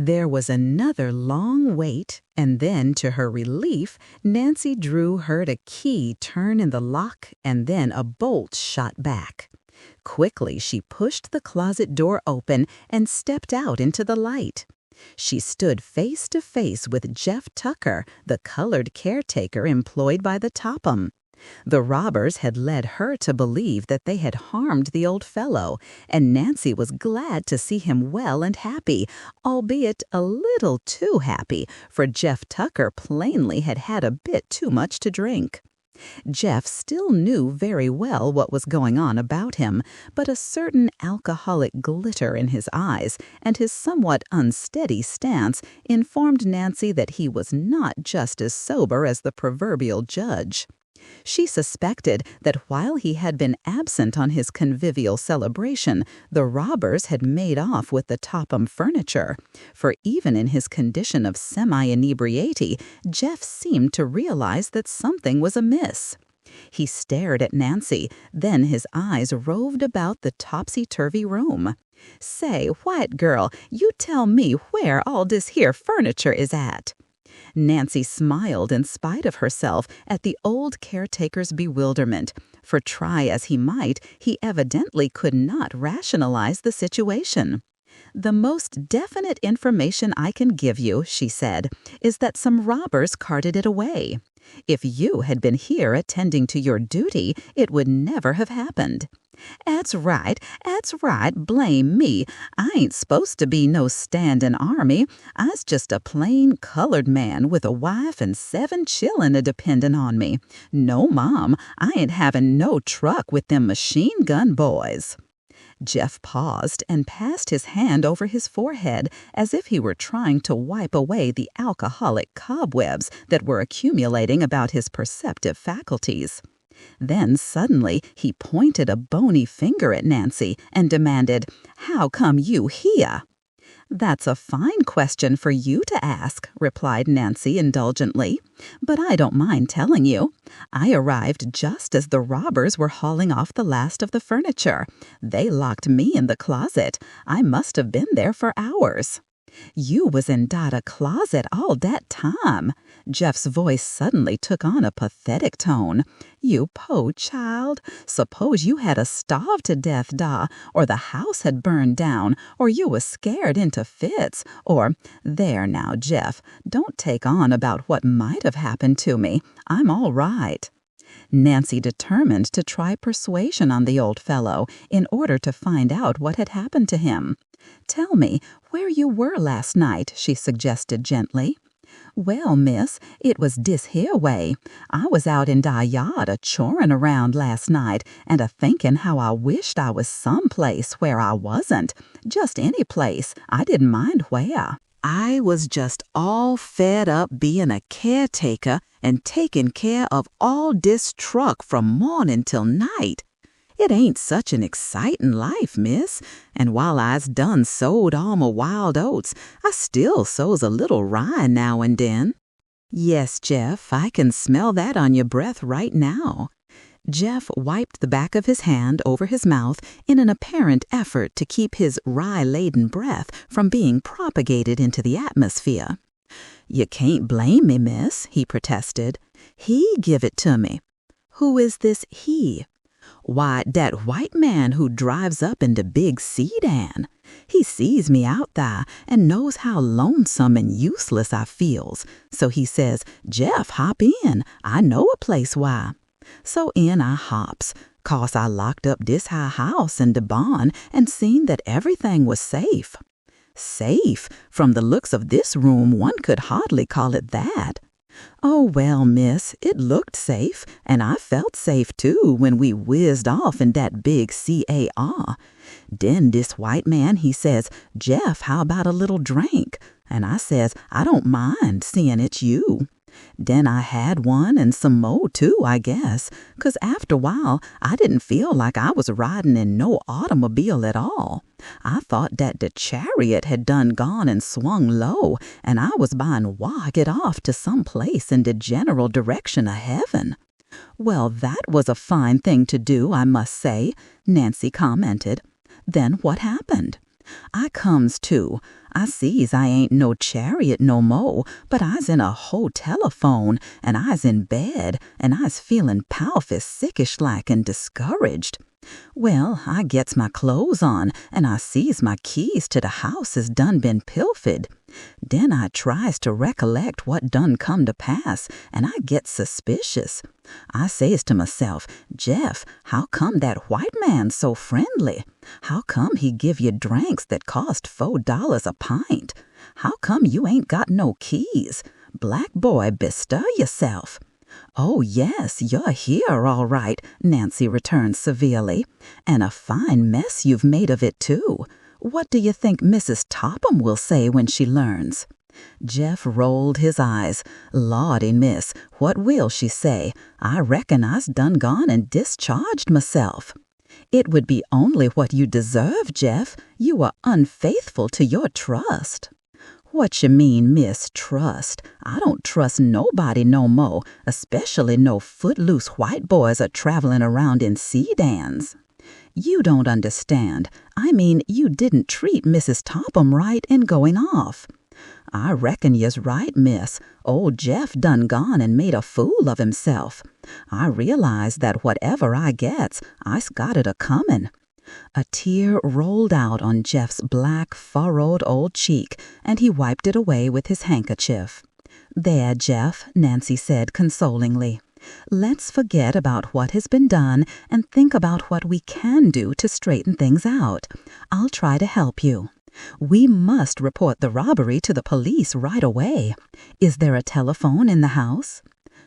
There was another long wait, and then, to her relief, Nancy Drew heard a key turn in the lock and then a bolt shot back. Quickly, she pushed the closet door open and stepped out into the light. She stood face to face with Jeff Tucker, the colored caretaker employed by the Topham. The robbers had led her to believe that they had harmed the old fellow, and Nancy was glad to see him well and happy, albeit a little too happy, for Jeff Tucker plainly had had a bit too much to drink. Jeff still knew very well what was going on about him, but a certain alcoholic glitter in his eyes and his somewhat unsteady stance informed Nancy that he was not just as sober as the proverbial judge. She suspected that while he had been absent on his convivial celebration, the robbers had made off with the Topham furniture, for even in his condition of semi-inebriety, Jeff seemed to realize that something was amiss. He stared at Nancy, then his eyes roved about the topsy-turvy room. "Say, white girl, you tell me where all this here furniture is at." Nancy smiled in spite of herself at the old caretaker's bewilderment, for try as he might, he evidently could not rationalize the situation. "The most definite information I can give you," she said, "is that some robbers carted it away. If you had been here attending to your duty, it would never have happened." "'At's right, blame me. I ain't supposed to be no standing army. I's just a plain colored man with a wife and 7 chillun a-dependin' on me. No, Mom, I ain't having no truck with them machine gun boys." Jeff paused and passed his hand over his forehead as if he were trying to wipe away the alcoholic cobwebs that were accumulating about his perceptive faculties. Then suddenly he pointed a bony finger at Nancy and demanded, "How come you here?" "That's a fine question for you to ask," replied Nancy indulgently. "But I don't mind telling you. I arrived just as the robbers were hauling off the last of the furniture. They locked me in the closet. I must have been there for hours." "You was in dat closet all dat time." Jeff's voice suddenly took on a pathetic tone. "You po' child. Suppose you had a starved to death, da, or the house had burned down, or you was scared into fits, or— There now, Jeff, don't take on about what might have happened to me. I'm all right." Nancy determined to try persuasion on the old fellow in order to find out what had happened to him. "Tell me where you were last night," she suggested gently. "Well, miss, it was dis here way. I was out in da yard a-chorin' around last night and a-thinkin' how I wished I was someplace where I wasn't. Just any place. I didn't mind where. I was just all fed up being a caretaker and taking care of all dis truck from morning till night. It ain't such an exciting life, miss, and while I's done sowed all my wild oats, I still sows a little rye now and den." "Yes, Jeff, I can smell that on your breath right now." Jeff wiped the back of his hand over his mouth in an apparent effort to keep his rye-laden breath from being propagated into the atmosphere. "You can't blame me, miss," he protested. "He give it to me." "Who is this he?" "Why, dat white man who drives up in de big sedan. He sees me out thar and knows how lonesome and useless I feels. So he says, 'Jeff, hop in. I know a place why.' So in I hops. 'Course I locked up dis high house and de barn and seen that everything was safe." "Safe? From the looks of this room, one could hardly call it that." "Oh, well, miss, it looked safe, and I felt safe, too, when we whizzed off in dat big CAR. Den dis white man, he says, 'Jeff, how about a little drink?' And I says, 'I don't mind, seeing it's you.' Den I had one and some mo' too, I guess, 'cause after while I didn't feel like I was riding in no automobile at all. I thought dat de chariot had done gone and swung low, and I was buying walk it off to some place in de general direction of heaven." "Well, that was a fine thing to do, I must say," Nancy commented. "Then what happened?" I comes to. I sees I ain't no chariot no mo', but I's in a ho-telephone, and I's in bed, and I's feelin' powerful sickish-like and discouraged. Well, I gets my clothes on, and I sees my keys to the house has done been pilfered. Den I tries to recollect what done come to pass, and I gets suspicious. I says to myself, Jeff, how come that white man so friendly? How come he give you drinks that cost $4 a pint? How come you ain't got no keys? Black boy, bestir yourself. Oh, yes, you're here, all right, Nancy returned severely. And a fine mess you've made of it, too. What do you think Mrs. Topham will say when she learns? Jeff rolled his eyes. Lordy, miss, what will she say? I reckon I's done gone and discharged myself. It would be only what you deserve, Jeff. You are unfaithful to your trust. What you mean, miss, trust? I don't trust nobody no mo', especially no footloose white boys a travelin' around in sedans. You don't understand. I mean, you didn't treat Mrs. Topham right in going off. I reckon you's right, miss. Old Jeff done gone and made a fool of himself. I realize that whatever I gets, I's got it a-comin'. A tear rolled out on Jeff's black, furrowed old cheek, and he wiped it away with his handkerchief. There, Jeff, Nancy said consolingly. Let's forget about what has been done and think about what we can do to straighten things out. I'll try to help you. We must report the robbery to the police right away. Is there a telephone in the house?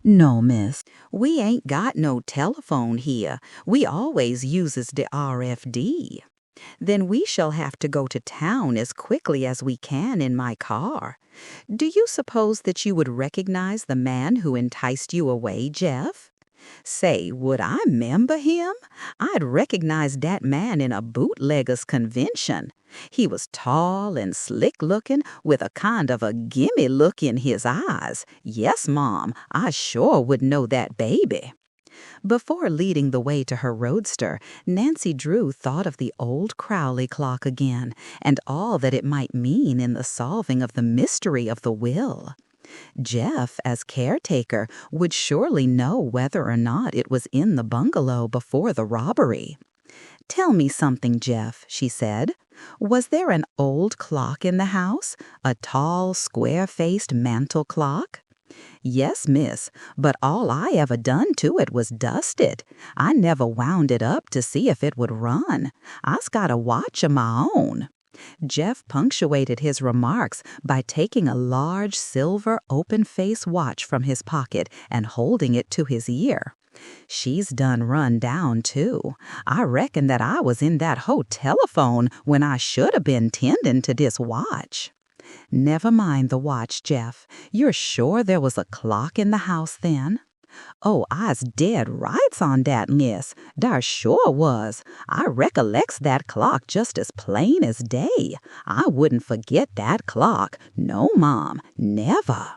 No, miss. We ain't got no telephone here. We always uses the RFD. Then we shall have to go to town as quickly as we can in my car. Do you suppose that you would recognize the man who enticed you away, Jeff? Say, would I 'member him? I'd recognize that man in a bootlegger's convention. He was tall and slick-looking, with a kind of a gimme look in his eyes. Yes, Mom, I sure would know that baby. Before leading the way to her roadster, Nancy Drew thought of the old Crowley clock again, and all that it might mean in the solving of the mystery of the will. Jeff, as caretaker, would surely know whether or not it was in the bungalow before the robbery. Tell me something, Jeff, she said. Was there an old clock in the house? A tall, square-faced mantel clock? Yes, miss, but all I ever done to it was dust it. I never wound it up to see if it would run. I's got a watch of my own. Jeff punctuated his remarks by taking a large silver open-face watch from his pocket and holding it to his ear. She's done run down, too. I reckon that I was in that ho-telephone when I should have been tending to this watch. Never mind the watch, Jeff. You're sure there was a clock in the house then? Oh, I's dead rights on dat, miss. Dar sure was. I recollects that clock just as plain as day. I wouldn't forget that clock. No, Mom, never.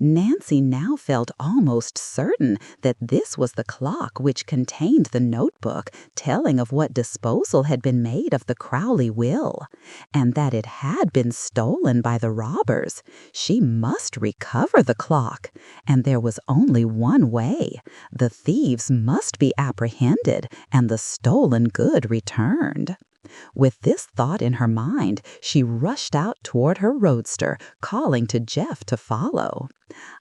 Nancy now felt almost certain that this was the clock which contained the notebook telling of what disposal had been made of the Crowley will, and that it had been stolen by the robbers. She must recover the clock, and there was only one way. The thieves must be apprehended and the stolen good returned. With this thought in her mind, she rushed out toward her roadster, calling to Jeff to follow.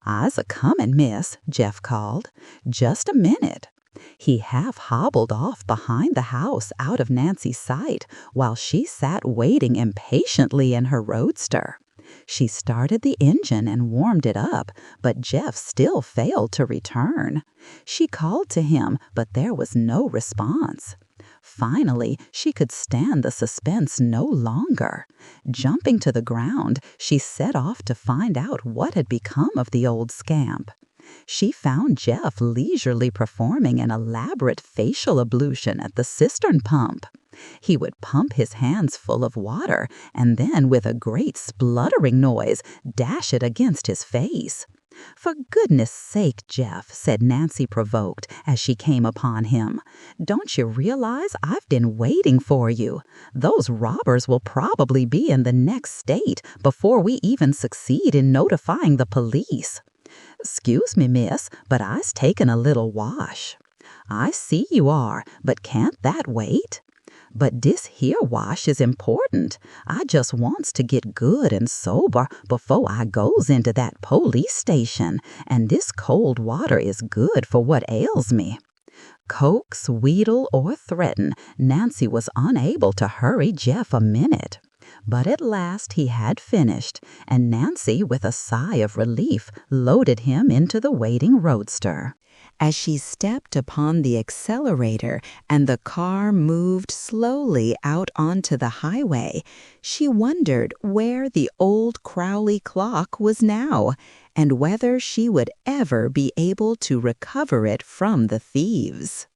"I's a-comin', miss," Jeff called. "Just a minute." He half hobbled off behind the house out of Nancy's sight while she sat waiting impatiently in her roadster. She started the engine and warmed it up, but Jeff still failed to return. She called to him, but there was no response. Finally, she could stand the suspense no longer. Jumping to the ground, she set off to find out what had become of the old scamp. She found Jeff leisurely performing an elaborate facial ablution at the cistern pump. He would pump his hands full of water and then, with a great spluttering noise, dash it against his face. "For goodness sake, Jeff," said Nancy, provoked, as she came upon him. "Don't you realize I've been waiting for you? Those robbers will probably be in the next state before we even succeed in notifying the police." "'Scuse me, miss, but I's taking a little wash." "I see you are, but can't that wait?" "But dis here wash is important. I just wants to get good and sober before I goes into that police station, and this cold water is good for what ails me." Coax, wheedle, or threaten, Nancy was unable to hurry Jeff a minute. But at last he had finished, and Nancy, with a sigh of relief, loaded him into the waiting roadster. As she stepped upon the accelerator and the car moved slowly out onto the highway, she wondered where the old Crowley clock was now, and whether she would ever be able to recover it from the thieves.